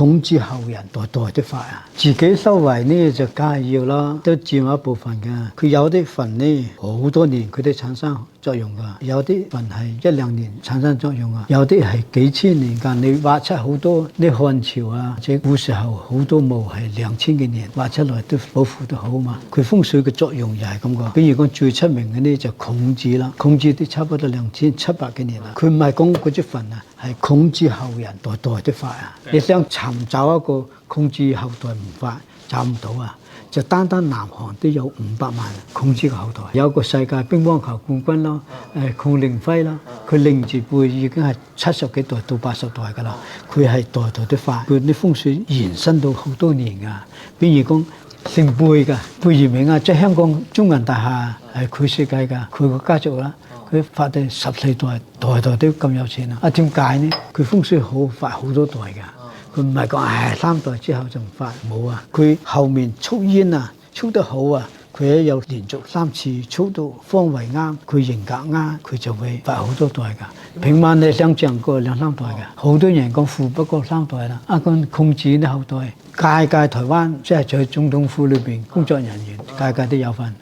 孔子後人代代的發啊，自己修為呢就梗係要啦，都佔一部分嘅。佢有啲墳呢好多年佢都產生作用噶，有啲墳係1-2年產生作用啊，有啲係幾千年間你挖出好多啲漢朝啊，或者古時候好多墓係2000幾年挖出來都保護得好嘛。佢風水嘅作用又係咁個。比如講最出名嘅呢就孔子啦，孔子都差不多2700幾年啦。佢唔係講嗰啲墳啊，係孔子後人代代的發啊。你想尋找一個孔子後代唔發，找唔到啊！就單單南韓都有500萬孔子嘅後代，有個世界乒乓球冠軍啦，孔令輝啦，佢領住輩已經係70幾代到80代㗎啦，佢係代代都發，佢啲風水延伸到好多年㗎。比如講姓貝嘅貝聿銘啊，即係香港中銀大廈係佢設計㗎，佢個家族啦，佢發到14代，代代都咁有錢啊！點解呢？佢風水好發好多代㗎。佢唔係講3代之後就唔發，冇啊！佢後面束煙啊，束得好啊！佢一有連續3次束到方位啱，佢型格啱，佢就會發好多代㗎。平晚你想象過2-3代㗎，好多人講富不過3代啦。講孔子啲後代，屆屆台灣即係在總統府裏邊工作人員，屆屆都有份。